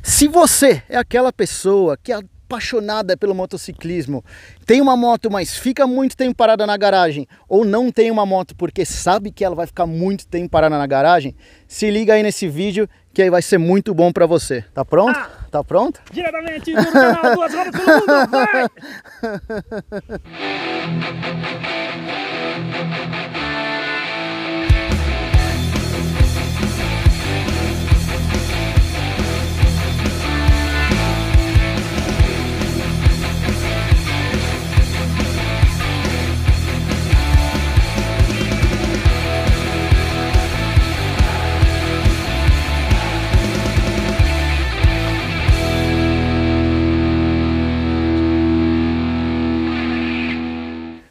Se você é aquela pessoa que é apaixonada pelo motociclismo, tem uma moto, mas fica muito tempo parada na garagem, ou não tem uma moto porque sabe que ela vai ficar muito tempo parada na garagem, se liga aí nesse vídeo que aí vai ser muito bom pra você. Tá pronto? Tá pronto? Diretamente do canal Duas Rodas pelo Mundo, vai!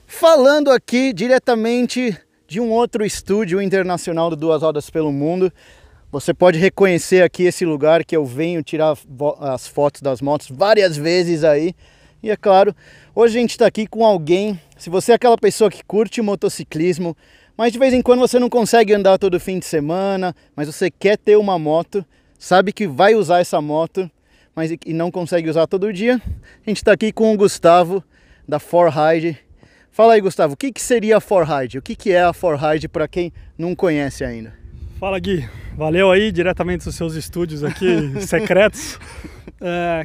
Falando aqui diretamente de um outro estúdio internacional do Duas Rodas pelo Mundo, você pode reconhecer aqui esse lugar que eu venho tirar as fotos das motos várias vezes aí. E é claro, hoje a gente está aqui com alguém, se você é aquela pessoa que curte motociclismo, mas de vez em quando você não consegue andar todo fim de semana, mas você quer ter uma moto, sabe que vai usar essa moto, mas e não consegue usar todo dia, a gente está aqui com o Gustavo da 4Ride. Fala aí, Gustavo, o que seria a 4Ride? O que é a 4Ride para quem não conhece ainda? Fala, Gui. Valeu aí, diretamente dos seus estúdios aqui, secretos.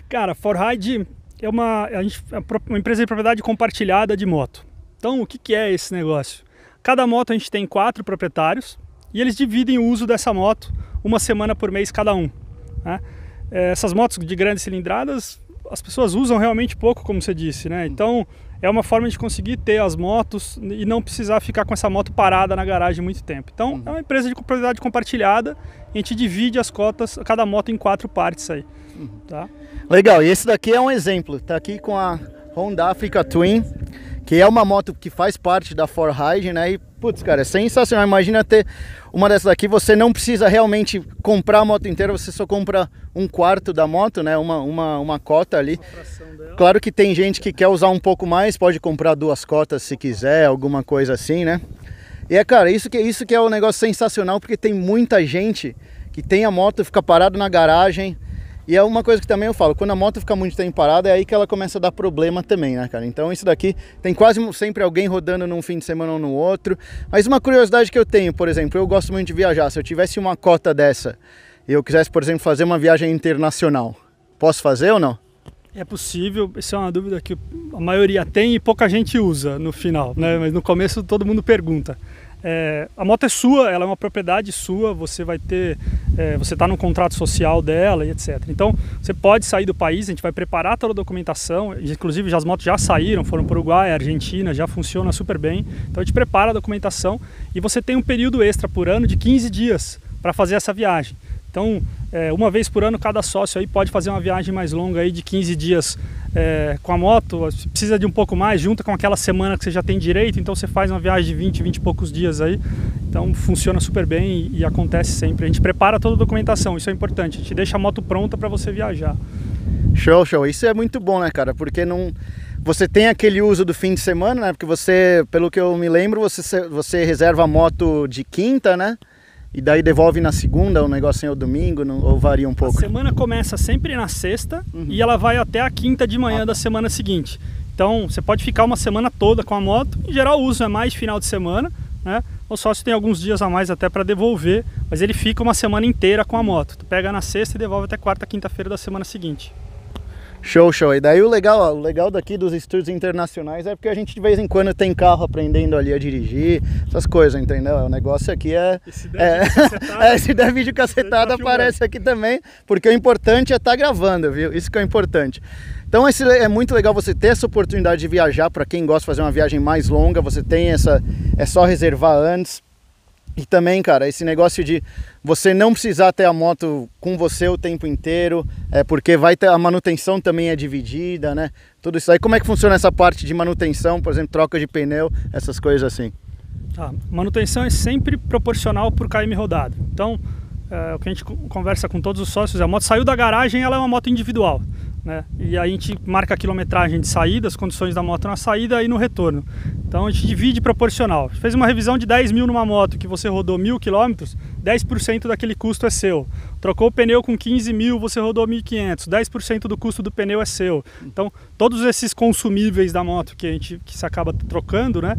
Cara, a 4Ride é uma empresa de propriedade compartilhada de moto. Então, o que é esse negócio? Cada moto a gente tem 4 proprietários e eles dividem o uso dessa moto uma semana por mês cada um, né? Essas motos de grandes cilindradas, as pessoas usam realmente pouco, como você disse, né? Então, é uma forma de conseguir ter as motos e não precisar ficar com essa moto parada na garagem muito tempo. Então, é uma empresa de propriedade compartilhada, a gente divide as cotas, cada moto em 4 partes aí. Tá? Legal, e esse daqui é um exemplo, tá aqui com a Honda Africa Twin, que é uma moto que faz parte da 4Ride, né? E, putz, cara, é sensacional. Imagina ter uma dessas daqui, você não precisa realmente comprar a moto inteira, você só compra um quarto da moto, né? Uma cota ali. Claro que tem gente que quer usar um pouco mais, pode comprar 2 cotas se quiser, alguma coisa assim, né? E cara, isso que é um negócio sensacional, porque tem muita gente que tem a moto, fica parado na garagem. E é uma coisa que também eu falo, quando a moto fica muito tempo parada, é aí que ela começa a dar problema também, né, cara? Então isso daqui, tem quase sempre alguém rodando num fim de semana ou no outro. Mas uma curiosidade que eu tenho, por exemplo, eu gosto muito de viajar. Se eu tivesse uma cota dessa e eu quisesse, por exemplo, fazer uma viagem internacional, posso fazer ou não? É possível, isso é uma dúvida que a maioria tem e pouca gente usa no final, né? Mas no começo todo mundo pergunta. A moto é sua, ela é uma propriedade sua, você vai ter, você está no contrato social dela e etc. Então você pode sair do país, a gente vai preparar toda a documentação, inclusive as motos já saíram, foram para o Uruguai, Argentina, já funciona super bem. Então a gente prepara a documentação e você tem um período extra por ano de 15 dias para fazer essa viagem. Então, uma vez por ano, cada sócio aí pode fazer uma viagem mais longa aí de 15 dias com a moto. Se precisa de um pouco mais, junta com aquela semana que você já tem direito, então você faz uma viagem de 20 e poucos dias aí. Então funciona super bem e acontece sempre. A gente prepara toda a documentação, isso é importante. A gente deixa a moto pronta para você viajar. Show, show. Isso é muito bom, né, cara? Porque não... Você tem aquele uso do fim de semana, né? Porque você, pelo que eu me lembro, você reserva a moto de quinta, né? E daí devolve na segunda, o negócio é o domingo, ou varia um pouco? A semana começa sempre na sexta e ela vai até a quinta de manhã da semana seguinte. Então você pode ficar uma semana toda com a moto, em geral o uso é mais final de semana, né? O sócio tem alguns dias a mais até para devolver, mas ele fica uma semana inteira com a moto. Tu pega na sexta e devolve até quarta, quinta-feira da semana seguinte. Show, show. E daí o legal daqui dos estúdios internacionais é porque a gente de vez em quando tem carro aprendendo ali a dirigir, essas coisas, entendeu? O negócio aqui se der vídeo cacetada aparece aqui também, porque o importante é estar gravando, viu? Isso que é importante. Então é muito legal você ter essa oportunidade de viajar, para quem gosta de fazer uma viagem mais longa, você tem é só reservar antes. E também, cara, esse negócio de você não precisar ter a moto com você o tempo inteiro, porque vai ter a manutenção também é dividida, né? Tudo isso aí. Como é que funciona essa parte de manutenção, por exemplo, troca de pneu, essas coisas assim? Manutenção é sempre proporcional por km rodado. Então, o que a gente conversa com todos os sócios, a moto saiu da garagem, ela é uma moto individual, né? E aí a gente marca a quilometragem de saída, as condições da moto na saída e no retorno. Então a gente divide proporcional. A gente fez uma revisão de 10 mil numa moto que você rodou 1000 km, 10% daquele custo é seu. Trocou o pneu com 15 mil, você rodou 1.500, 10% do custo do pneu é seu. Então, todos esses consumíveis da moto que se acaba trocando, né,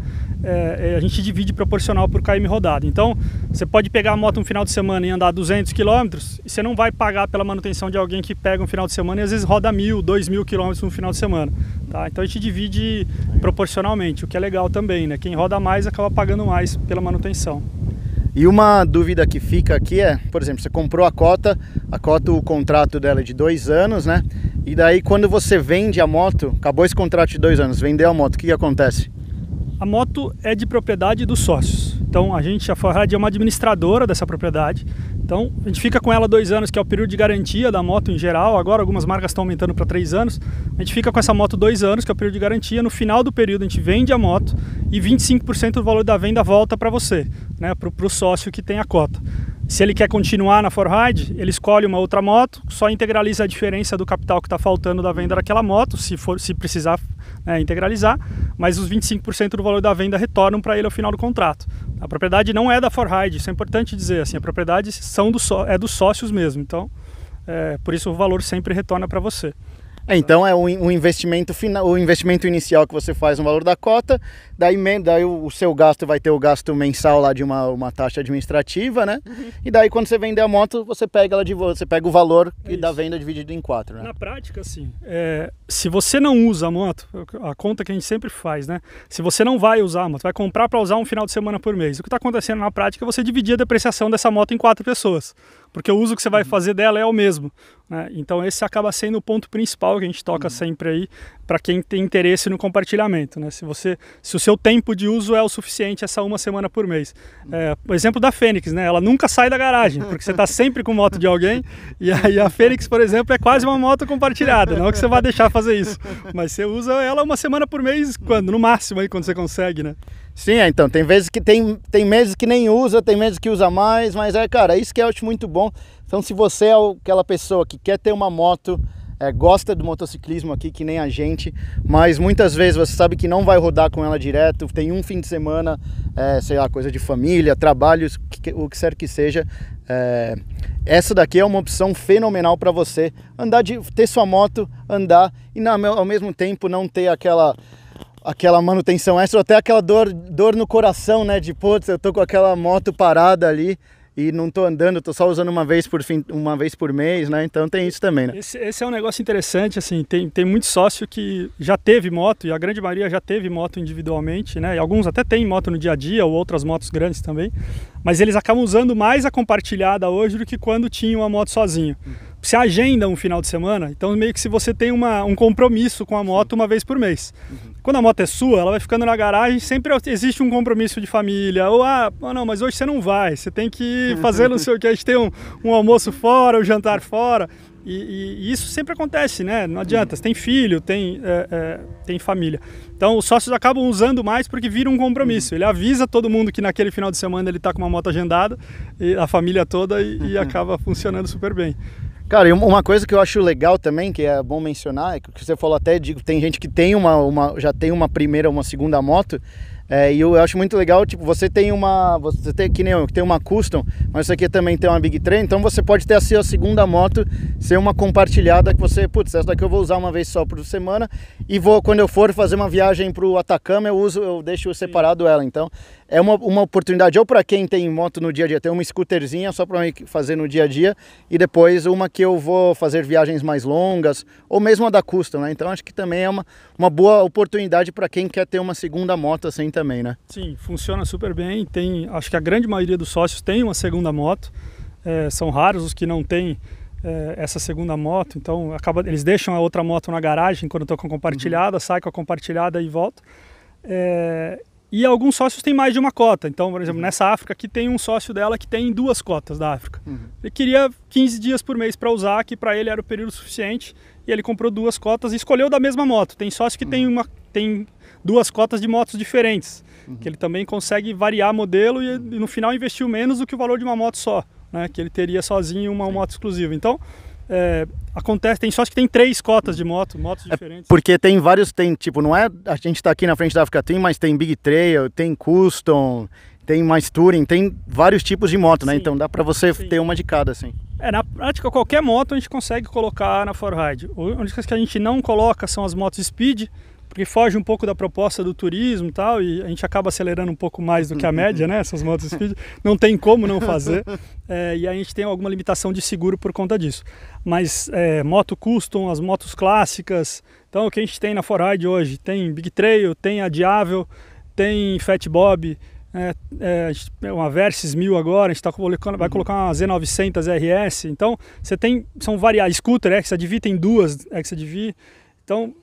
a gente divide proporcional por km rodado. Então, você pode pegar a moto um final de semana e andar 200 km e você não vai pagar pela manutenção de alguém que pega um final de semana e às vezes roda 1.000, 2.000 km no final de semana. Tá? Então, a gente divide proporcionalmente, o que é legal também, né? Quem roda mais acaba pagando mais pela manutenção. E uma dúvida que fica aqui é, por exemplo, você comprou a cota, o contrato dela é de 2 anos, né? E daí quando você vende a moto, acabou esse contrato de 2 anos, vendeu a moto, o que acontece? A moto é de propriedade dos sócios. Então a ForRide é uma administradora dessa propriedade. Então a gente fica com ela 2 anos, que é o período de garantia da moto em geral. Agora algumas marcas estão aumentando para 3 anos. A gente fica com essa moto 2 anos, que é o período de garantia. No final do período a gente vende a moto e 25% do valor da venda volta para você, né, para o sócio que tem a cota. Se ele quer continuar na ForRide, ele escolhe uma outra moto, só integraliza a diferença do capital que está faltando da venda daquela moto, se precisar integralizar, mas os 25% do valor da venda retornam para ele ao final do contrato. A propriedade não é da ForRide, isso é importante dizer, assim, a propriedade é dos sócios mesmo, então por isso o valor sempre retorna para você. Então é um investimento final, o investimento inicial que você faz no valor da cota, daí o seu gasto vai ter o gasto mensal lá de uma taxa administrativa, né? Uhum. E daí quando você vender a moto, você pega o valor da venda dividido em 4, né? Na prática, assim, se você não usa a moto, a conta que a gente sempre faz, né? Se você não vai usar a moto, vai comprar para usar um final de semana por mês, o que está acontecendo na prática é você dividir a depreciação dessa moto em 4 pessoas. Porque o uso que você vai fazer dela é o mesmo, né? Então esse acaba sendo o ponto principal que a gente toca sempre aí para quem tem interesse no compartilhamento, né? Se o seu tempo de uso é o suficiente, essa uma semana por mês. O exemplo da Fênix, né? Ela nunca sai da garagem, porque você está sempre com moto de alguém, e aí a Fênix, por exemplo, é quase uma moto compartilhada, não é que você vai deixar fazer isso, mas você usa ela uma semana por mês, no máximo aí, quando você consegue, né? Sim, então, tem vezes que tem meses que nem usa, tem meses que usa mais, mas cara, isso que eu acho muito bom. Então, se você é aquela pessoa que quer ter uma moto, gosta do motociclismo aqui, que nem a gente, mas muitas vezes você sabe que não vai rodar com ela direto, tem um fim de semana, sei lá, coisa de família, trabalho, o que quer que seja, essa daqui é uma opção fenomenal para você ter sua moto, andar e ao mesmo tempo não ter aquela manutenção extra, até aquela dor no coração, né, de putz, eu tô com aquela moto parada ali e não tô andando, tô só usando uma vez por mês, né, então tem isso também, né. Esse é um negócio interessante, assim, tem muito sócio que já teve moto, e a grande maioria já teve moto individualmente, né, e alguns até têm moto no dia a dia, ou outras motos grandes também, mas eles acabam usando mais a compartilhada hoje do que quando tinham a moto sozinho. Você agenda um final de semana, então meio que se você tem um compromisso com a moto uma vez por mês. Quando a moto é sua, ela vai ficando na garagem, sempre existe um compromisso de família, ou não, mas hoje você não vai, você tem que fazer não sei o que, a gente tem um almoço fora, um jantar fora, e isso sempre acontece, né? Não adianta, você tem filho, tem família. Então os sócios acabam usando mais porque vira um compromisso, ele avisa todo mundo que naquele final de semana ele está com uma moto agendada, e a família toda, e acaba funcionando super bem. Cara, e uma coisa que eu acho legal também, que é bom mencionar, é que você falou até, tem gente que tem já tem uma primeira, uma segunda moto, e eu acho muito legal, tipo, você tem que nem eu, que tem uma Custom, mas você aqui também tem uma Big Trail, então você pode ter a sua segunda moto, ser uma compartilhada que você, putz, essa daqui eu vou usar uma vez só por semana, e quando eu for fazer uma viagem pro Atacama, eu deixo separado ela, então é uma oportunidade, ou para quem tem moto no dia a dia, tem uma scooterzinha só para fazer no dia a dia, e depois uma que eu vou fazer viagens mais longas, ou mesmo a da Custom, né? Então acho que também é uma boa oportunidade para quem quer ter uma segunda moto assim também, né? Sim, funciona super bem, acho que a grande maioria dos sócios tem uma segunda moto, são raros os que não têm essa segunda moto, então eles deixam a outra moto na garagem quando estão com a compartilhada, sai com a compartilhada e volta. E alguns sócios têm mais de uma cota, então, por exemplo, nessa África aqui tem um sócio dela que tem 2 cotas da África. Ele queria 15 dias por mês para usar, que para ele era o período suficiente, e ele comprou 2 cotas e escolheu da mesma moto. Tem sócio que tem 2 cotas de motos diferentes, que ele também consegue variar modelo e no final investiu menos do que o valor de uma moto só, né, que ele teria sozinho uma moto exclusiva. Então, acontece, tem sócio que tem 3 cotas de motos diferentes. Porque tem vários, tipo, não é, a gente tá aqui na frente da Africa Twin, mas tem Big Trail, tem Custom, tem mais touring, tem vários tipos de moto, né? Sim. Então dá para você Sim. ter uma de cada, assim. Na prática, qualquer moto a gente consegue colocar na 4Ride. A única coisa que a gente não coloca são as motos Speed, porque foge um pouco da proposta do turismo e tal, e a gente acaba acelerando um pouco mais do que a média, né? Essas motos Speed, não tem como não fazer, e a gente tem alguma limitação de seguro por conta disso. Mas moto custom, as motos clássicas, então o que a gente tem na 4Ride hoje? Tem Big Trail, tem a Diavel, tem Fat Bob, uma Versys 1000 agora, a gente vai colocar uma Z900 RS, então você tem, são variados, scooter XADV tem duas XADV, então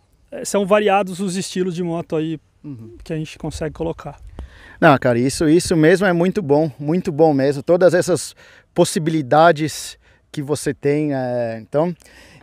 são variados os estilos de moto aí que a gente consegue colocar. Não, cara, isso mesmo é muito bom mesmo, todas essas possibilidades que você tem, então...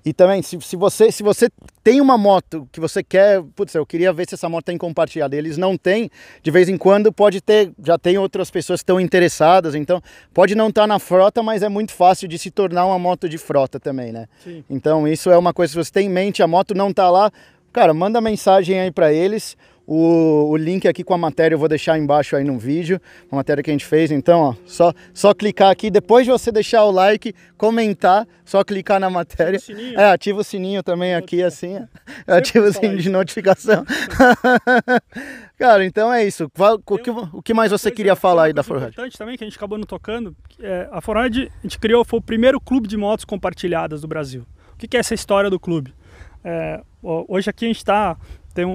E também, se você tem uma moto que você quer, putz, eu queria ver se essa moto tem compartilhado, eles não têm, de vez em quando pode ter, já tem outras pessoas que estão interessadas, então pode não estar na frota, mas é muito fácil de se tornar uma moto de frota também, né? Sim. Então isso é uma coisa, se você tem em mente, a moto não tá lá, cara, manda mensagem aí para eles. O link aqui com a matéria eu vou deixar embaixo aí no vídeo, a matéria que a gente fez. Então, ó, só clicar aqui, depois de você deixar o like, comentar, só clicar na matéria. Ativa o sininho, ativa o sininho também aqui, assim, ativa o sininho de notificação. Cara, então é isso. O que mais você queria falar aí da 4Ride? Importante também, que a gente acabou não tocando, a 4Ride a gente criou, foi o primeiro clube de motos compartilhadas do Brasil. O que é essa história do clube? Hoje aqui a gente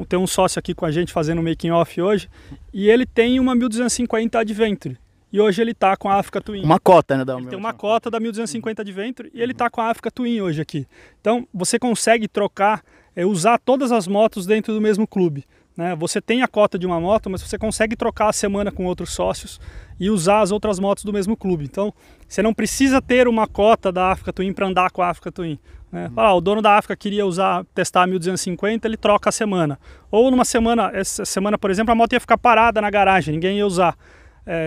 tem um sócio aqui com a gente fazendo um making off hoje, e ele tem uma 1250 Adventure, e hoje ele tá com a Africa Twin. Uma cota, né? Ele tem uma cota da 1250 Adventure, e ele tá com a Africa Twin hoje aqui. Então você consegue trocar, usar todas as motos dentro do mesmo clube, né? Você tem a cota de uma moto, mas você consegue trocar a semana com outros sócios e usar as outras motos do mesmo clube. Então você não precisa ter uma cota da Africa Twin para andar com a Africa Twin. O dono da África queria testar a 1250, ele troca a semana. Ou numa semana, essa semana, por exemplo, a moto ia ficar parada na garagem, ninguém ia usar.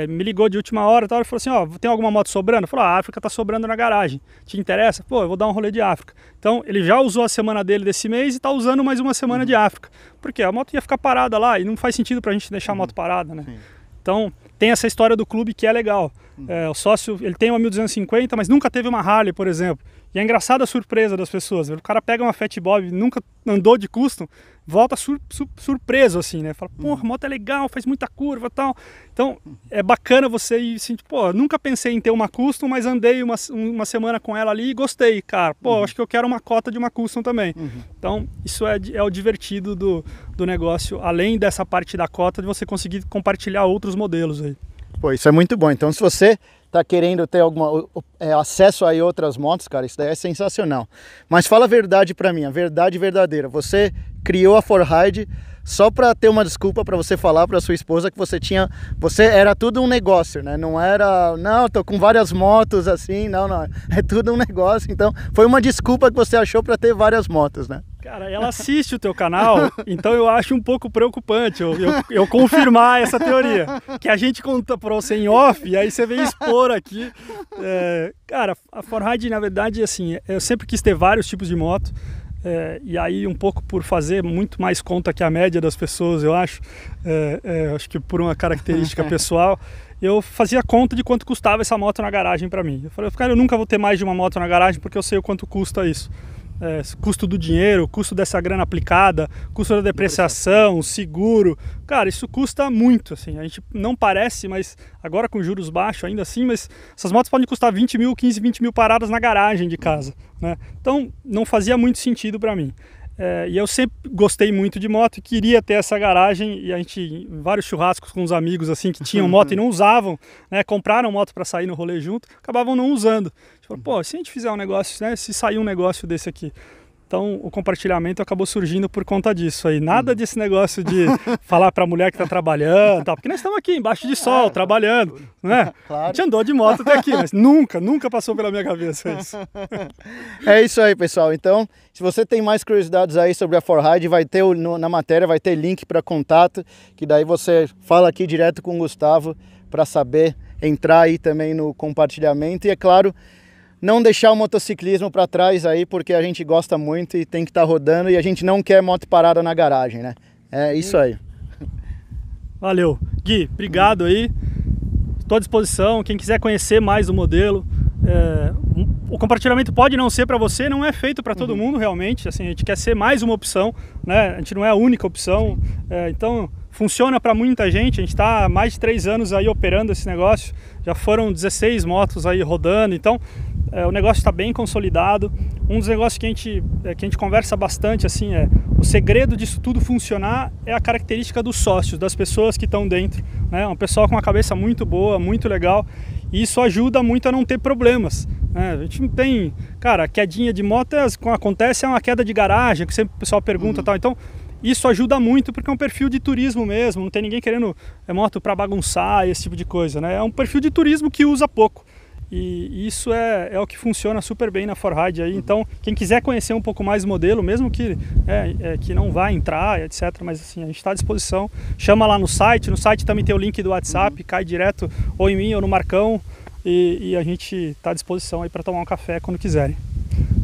Me ligou de última hora e tal, ele falou assim, tem alguma moto sobrando? Eu falei, a África tá sobrando na garagem. Te interessa? Pô, eu vou dar um rolê de África. Então, ele já usou a semana dele desse mês e tá usando mais uma semana de África. Porque a moto ia ficar parada lá e não faz sentido pra gente deixar a moto parada, né? Sim. Então, tem essa história do clube que é legal. O sócio, ele tem uma 1250, mas nunca teve uma Harley, por exemplo. E é engraçada a surpresa das pessoas. O cara pega uma Fat Bob, nunca andou de custom, volta surpreso assim, né? Fala, porra, a moto é legal, faz muita curva e tal. Então, é bacana você ir assim, pô, nunca pensei em ter uma custom, mas andei uma semana com ela ali e gostei, cara. Pô, acho que eu quero uma cota de uma custom também. Então, isso é o divertido do negócio, além dessa parte da cota, de você conseguir compartilhar outros modelos aí. Pô, isso é muito bom. Então, se você tá querendo ter acesso a outras motos, cara, isso daí é sensacional. Mas fala a verdade pra mim, a verdade verdadeira. Você criou a 4Ride só para ter uma desculpa para você falar para sua esposa que você era tudo um negócio, né? Não era, não, tô com várias motos assim, não, é tudo um negócio. Então, foi uma desculpa que você achou para ter várias motos, né? Cara, ela assiste o teu canal, então eu acho um pouco preocupante eu confirmar essa teoria. Que a gente conta pra você em off, e aí você vem expor aqui. Cara, a 4Ride, na verdade, assim, eu sempre quis ter vários tipos de moto. E aí um pouco por fazer muito mais conta que a média das pessoas, eu acho. Acho que por uma característica pessoal. Eu fazia conta de quanto custava essa moto na garagem pra mim. Eu falei, cara, eu nunca vou ter mais de uma moto na garagem porque eu sei o quanto custa isso. Custo do dinheiro, custo dessa grana aplicada, custo da depreciação, seguro, cara, isso custa muito, assim, a gente não parece, mas agora com juros baixos ainda assim, mas essas motos podem custar 20 mil, 15, 20 mil paradas na garagem de casa, né? Então não fazia muito sentido para mim. E eu sempre gostei muito de moto e queria ter essa garagem, e a gente, em vários churrascos com os amigos assim que tinham moto e não usavam, né, compraram moto para sair no rolê junto, acabavam não usando. A gente falou, pô, se a gente fizer um negócio, né, se sair um negócio desse aqui. Então o compartilhamento acabou surgindo por conta disso aí. Nada desse negócio de falar pra mulher que tá trabalhando, tal, porque nós estamos aqui embaixo de sol, trabalhando, né? Claro. A gente andou de moto até aqui, mas nunca passou pela minha cabeça isso. É isso aí, pessoal. Então, se você tem mais curiosidades aí sobre a 4Ride, vai ter na matéria, vai ter link para contato, que daí você fala aqui direto com o Gustavo para saber entrar aí também no compartilhamento. E é claro, não deixar o motociclismo para trás aí, porque a gente gosta muito e tem que estar rodando, e a gente não quer moto parada na garagem, né? É isso aí. Valeu. Gui, obrigado aí. estou à disposição. Quem quiser conhecer mais do modelo, o compartilhamento pode não ser para você, não é feito para todo mundo realmente. Assim, a gente quer ser mais uma opção, né? A gente não é a única opção. Então funciona para muita gente. A gente está há mais de 3 anos aí operando esse negócio. Já foram 16 motos aí rodando. Então o negócio está bem consolidado. Um dos negócios que a gente conversa bastante assim o segredo disso tudo funcionar é a característica dos sócios, das pessoas que estão dentro, né? Um pessoal com uma cabeça muito boa, muito legal, e isso ajuda muito a não ter problemas, né? A gente não tem, cara, quedinha de moto quando acontece é uma queda de garagem, que sempre o pessoal pergunta tal. Então isso ajuda muito porque é um perfil de turismo mesmo, não tem ninguém querendo moto para bagunçar, esse tipo de coisa, né? É um perfil de turismo que usa pouco. E isso é o que funciona super bem na ForRide aí. Então, quem quiser conhecer um pouco mais do modelo, mesmo que não vá entrar, etc., mas assim, a gente está à disposição. Chama lá no site também tem o link do WhatsApp, cai direto ou em mim ou no Marcão, e a gente está à disposição aí para tomar um café quando quiserem.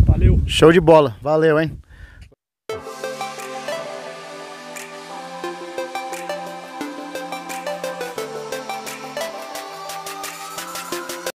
Valeu! Show de bola, valeu, hein?